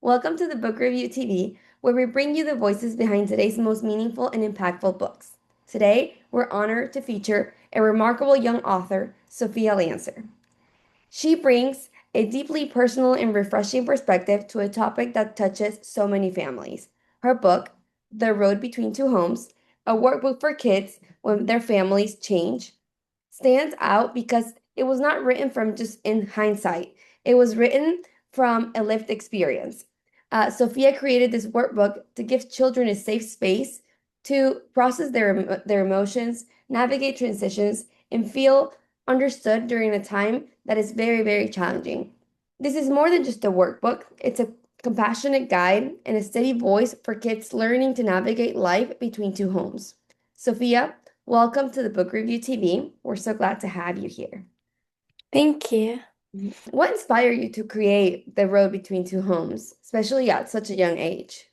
Welcome to the Book Review TV, where we bring you the voices behind today's most meaningful and impactful books. Today, we're honored to feature a remarkable young author, Sophia Lancer. She brings a deeply personal and refreshing perspective to a topic that touches so many families. Her book, The Road Between Two Homes, a workbook for kids when their families change, stands out because it was not written from just in hindsight. It was written from a lived experience. Sophia created this workbook to give children a safe space to process their emotions, navigate transitions, and feel understood during a time that is very, very challenging. This is more than just a workbook, it's a compassionate guide and a steady voice for kids learning to navigate life between two homes. Sophia, welcome to the Book Review TV. We're so glad to have you here. Thank you. What inspired you to create The Road Between Two Homes, especially at such a young age?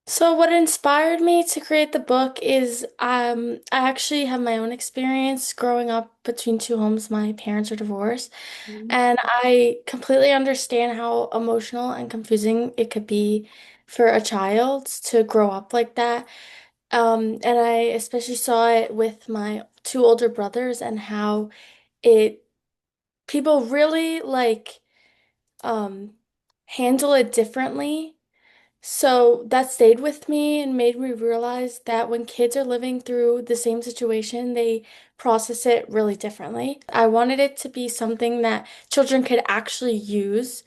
So what inspired me to create the book is I actually have my own experience growing up between two homes. My parents are divorced, Mhm. and I completely understand how emotional and confusing it could be for a child to grow up like that. And I especially saw it with my two older brothers and how it people really um handle it differently. So that stayed with me and made me realize that when kids are living through the same situation, they process it really differently. I wanted it to be something that children could actually use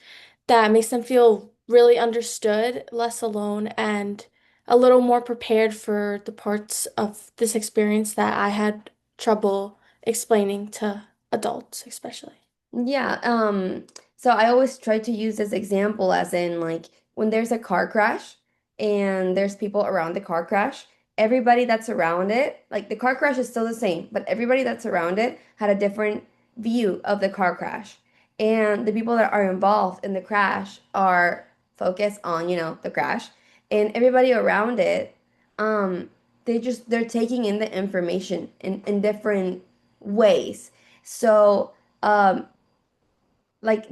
that makes them feel really understood, less alone, and a little more prepared for the parts of this experience that I had trouble explaining to adults, especially. Yeah, so I always try to use this example as in like when there's a car crash and there's people around the car crash, everybody that's around it, like the car crash is still the same, but everybody that's around it had a different view of the car crash. And the people that are involved in the crash are focused on, the crash. And everybody around it, um, they're taking in the information in different ways. So, like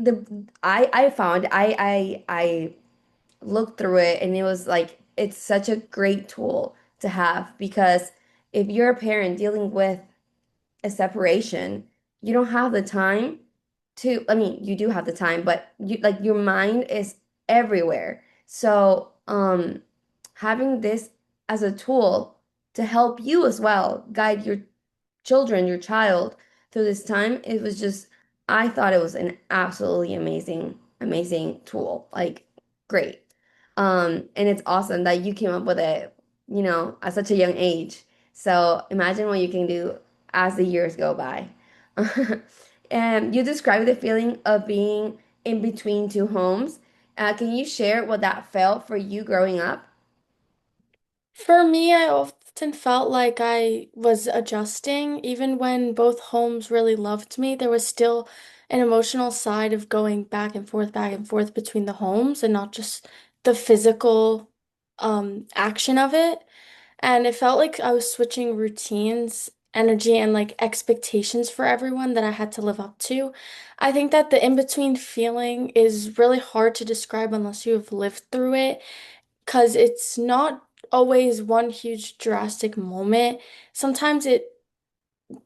I found I looked through it and it was like it's such a great tool to have because if you're a parent dealing with a separation, you don't have the time to, I mean, you do have the time, but you like your mind is everywhere. So, having this as a tool to help you as well, guide your children, your child through this time, it was just, I thought it was an absolutely amazing, amazing tool. Like, great. And it's awesome that you came up with it, at such a young age. So imagine what you can do as the years go by. And you described the feeling of being in between two homes. Can you share what that felt for you growing up? For me, I often felt like I was adjusting. Even when both homes really loved me, there was still an emotional side of going back and forth between the homes and not just the physical action of it. And it felt like I was switching routines, energy, and like expectations for everyone that I had to live up to. I think that the in-between feeling is really hard to describe unless you have lived through it because it's not always one huge drastic moment. Sometimes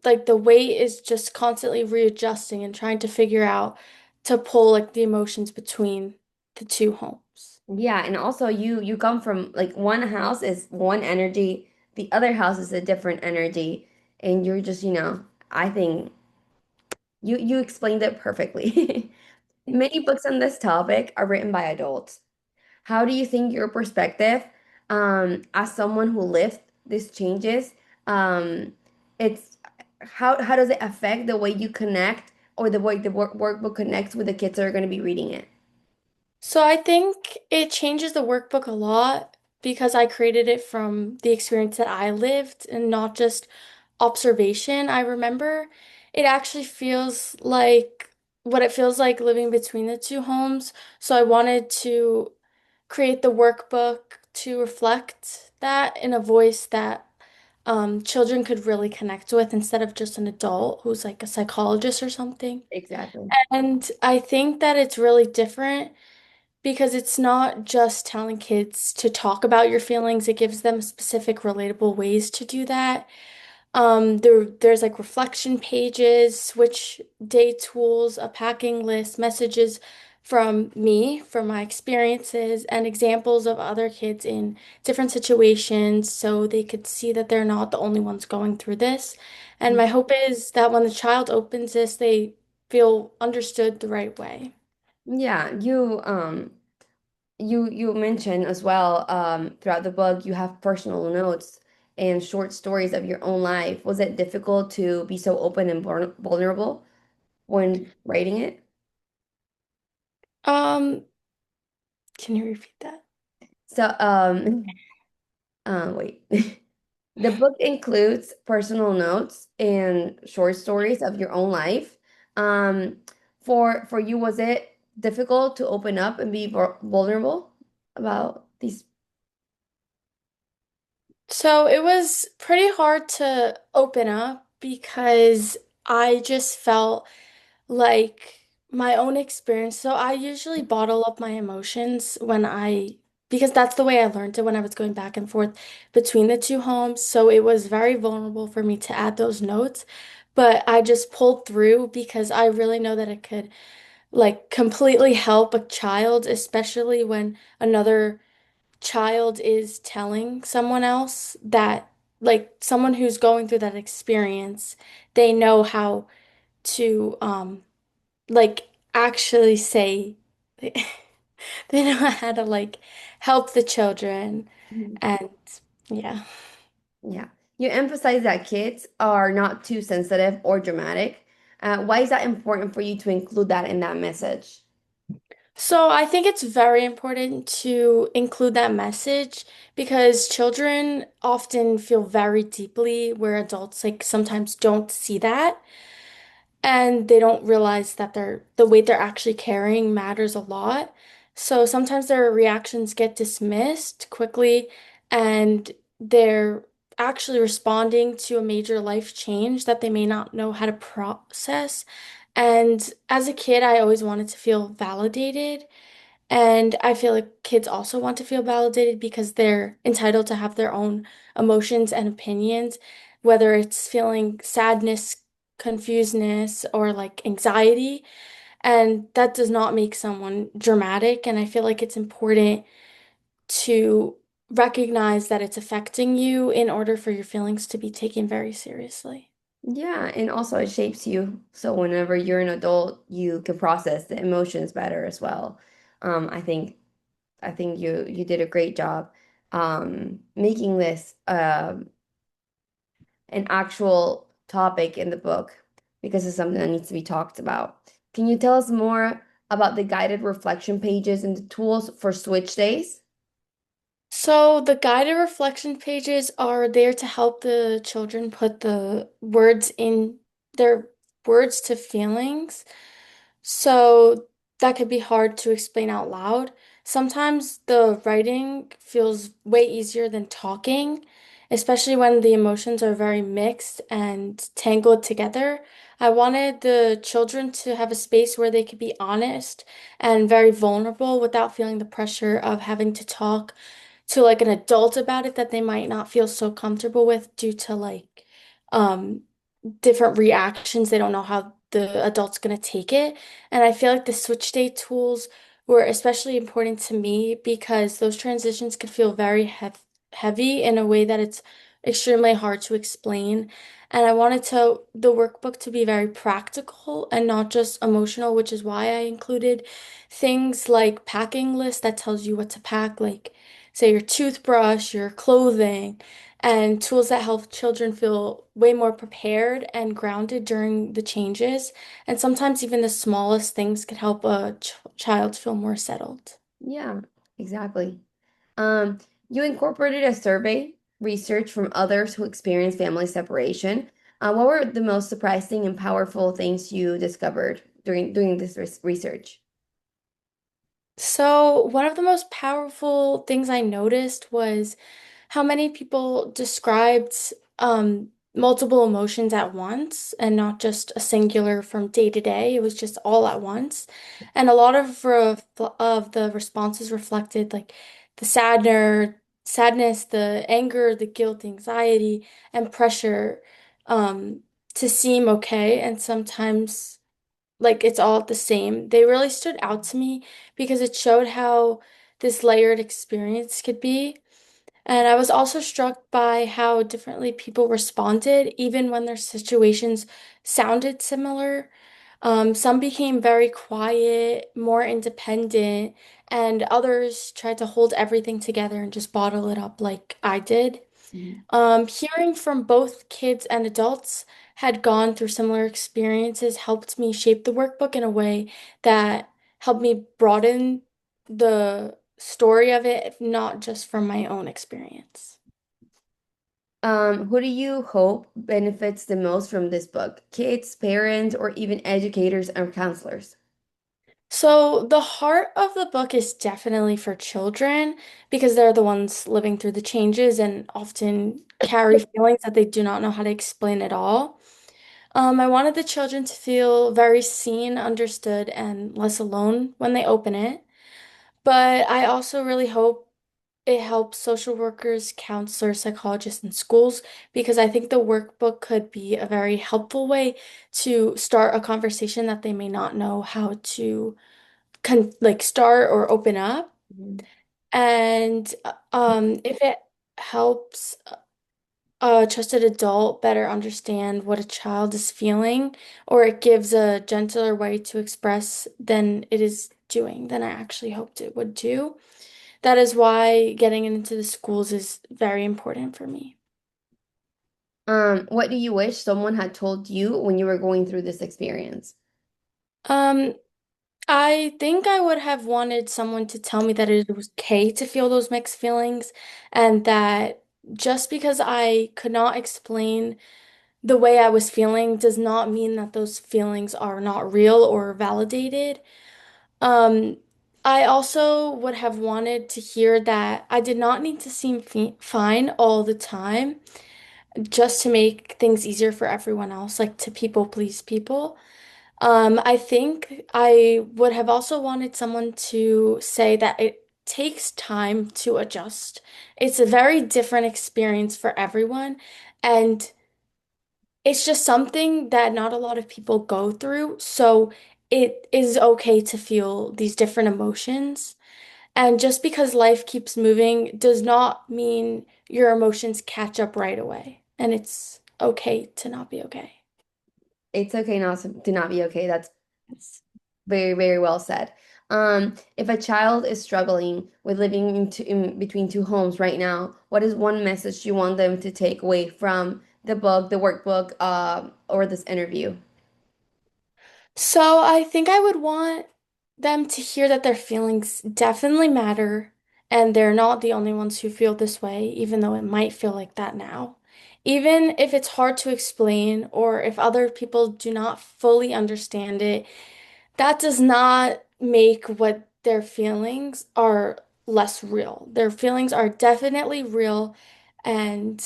like the weight is just constantly readjusting and trying to figure out to pull like the emotions between the two homes. Yeah, and also you come from like one house is one energy, the other house is a different energy, and you're just, I think you explained it perfectly. Many books on this topic are written by adults. How do you think your perspective, as someone who lived these changes, it's how does it affect the way you connect or the way the workbook connects with the kids that are going to be reading it? So I think it changes the workbook a lot because I created it from the experience that I lived and not just observation. I remember it actually feels like what it feels like living between the two homes. So I wanted to create the workbook to reflect that in a voice that children could really connect with instead of just an adult who's like a psychologist or something. Exactly. And I think that it's really different because it's not just telling kids to talk about your feelings, it gives them specific relatable ways to do that. There's like reflection pages, switch day tools, a packing list, messages from me, from my experiences, and examples of other kids in different situations so they could see that they're not the only ones going through this. And my hope is that when the child opens this, they feel understood the right way. Yeah, you mentioned as well throughout the book you have personal notes and short stories of your own life. Was it difficult to be so open and vulnerable when writing it? Um, can you repeat that? So, wait. The book includes personal notes and short stories of your own life. Um, for you, was it difficult to open up and be vulnerable about these? So it was pretty hard to open up because I just felt like my own experience. So I usually bottle up my emotions because that's the way I learned it when I was going back and forth between the two homes. So it was very vulnerable for me to add those notes. But I just pulled through because I really know that it could like completely help a child, especially when another child is telling someone else that, like someone who's going through that experience, they know how to like actually say they know how to like help the children Mhm. and yeah. Yeah. You emphasize that kids are not too sensitive or dramatic. Why is that important for you to include that in that message? So I think it's very important to include that message because children often feel very deeply where adults like sometimes don't see that. And they don't realize that the weight they're actually carrying matters a lot. So sometimes their reactions get dismissed quickly and they're actually responding to a major life change that they may not know how to process. And as a kid, I always wanted to feel validated. And I feel like kids also want to feel validated because they're entitled to have their own emotions and opinions, whether it's feeling sadness, confusedness, or like anxiety. And that does not make someone dramatic. And I feel like it's important to recognize that it's affecting you in order for your feelings to be taken very seriously. Yeah, and also it shapes you. So whenever you're an adult, you can process the emotions better as well. I think you did a great job making this an actual topic in the book because it's something that needs to be talked about. Can you tell us more about the guided reflection pages and the tools for switch days? So the guided reflection pages are there to help the children put the words in their words to feelings. So that could be hard to explain out loud. Sometimes the writing feels way easier than talking, especially when the emotions are very mixed and tangled together. I wanted the children to have a space where they could be honest and very vulnerable without feeling the pressure of having to talk to like an adult about it that they might not feel so comfortable with due to like um different reactions. They don't know how the adult's gonna take it. And I feel like the switch day tools were especially important to me because those transitions could feel very heavy in a way that it's extremely hard to explain. And I wanted the workbook to be very practical and not just emotional, which is why I included things like packing list that tells you what to pack, like say your toothbrush, your clothing, and tools that help children feel way more prepared and grounded during the changes. And sometimes even the smallest things could help a child feel more settled. Yeah, exactly. Um, you incorporated a survey research from others who experienced family separation. What were the most surprising and powerful things you discovered during doing this research? So, one of the most powerful things I noticed was how many people described multiple emotions at once and not just a singular from day to day. It was just all at once. And a lot of the responses reflected like the sadness, the anger, the guilt, the anxiety, and pressure um, to seem okay. And sometimes like it's all the same. They really stood out to me because it showed how this layered experience could be. And I was also struck by how differently people responded, even when their situations sounded similar. Some became very quiet, more independent, and others tried to hold everything together and just bottle it up like I did. Hearing from both kids and adults had gone through similar experiences helped me shape the workbook in a way that helped me broaden the story of it, not just from my own experience. Who do you hope benefits the most from this book? Kids, parents, or even educators and counselors? So, the heart of the book is definitely for children because they're the ones living through the changes and often carry feelings that they do not know how to explain at all. I wanted the children to feel very seen, understood, and less alone when they open it. But I also really hope it helps social workers, counselors, psychologists, and schools because I think the workbook could be a very helpful way to start a conversation that they may not know how to start or open up. Mhm. And if it helps a trusted adult better understand what a child is feeling, or it gives a gentler way to express than it is doing, than I actually hoped it would do. That is why getting into the schools is very important for me. What do you wish someone had told you when you were going through this experience? Um, I think I would have wanted someone to tell me that it was okay to feel those mixed feelings and that just because I could not explain the way I was feeling does not mean that those feelings are not real or validated. Um, I also would have wanted to hear that I did not need to seem fine all the time just to make things easier for everyone else, like to people please people. I think I would have also wanted someone to say that it takes time to adjust. It's a very different experience for everyone, and it's just something that not a lot of people go through. So it is okay to feel these different emotions. And just because life keeps moving does not mean your emotions catch up right away. And it's okay to not be okay. It's okay not to not be okay. That's very, very well said. If a child is struggling with living in between two homes right now, what is one message you want them to take away from the book, the workbook, or this interview? So I think I would want them to hear that their feelings definitely matter and they're not the only ones who feel this way, even though it might feel like that now. Even if it's hard to explain or if other people do not fully understand it, that does not make what their feelings are less real. Their feelings are definitely real, and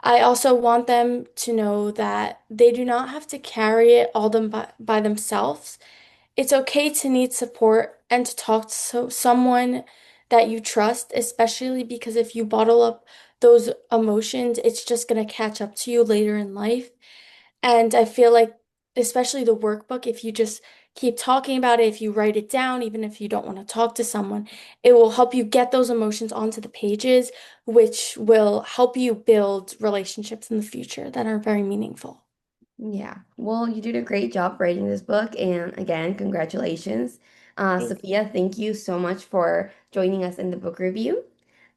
I also want them to know that they do not have to carry it all by themselves. It's okay to need support and to talk to someone that you trust, especially because if you bottle up those emotions, it's just going to catch up to you later in life. And I feel like, especially the workbook, if you just keep talking about it, if you write it down, even if you don't want to talk to someone, it will help you get those emotions onto the pages, which will help you build relationships in the future that are very meaningful. Yeah, well, you did a great job writing this book, and again, congratulations. Sophia, thank you so much for joining us in the book review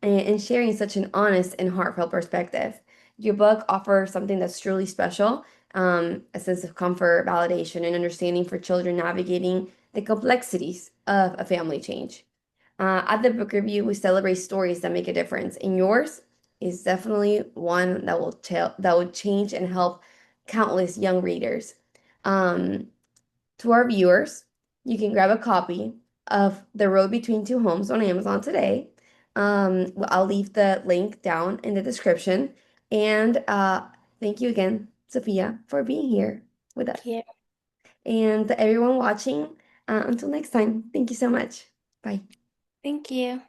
and sharing such an honest and heartfelt perspective. Your book offers something that's truly special, a sense of comfort, validation, and understanding for children navigating the complexities of a family change. At the book review, we celebrate stories that make a difference, and yours is definitely one that will tell that will change and help countless young readers. Um, to our viewers, you can grab a copy of The Road Between Two Homes on Amazon today. I'll leave the link down in the description. And Thank you again, Sophia, for being here with us. Thank you. And to everyone watching, until next time, thank you so much. Bye. Thank you.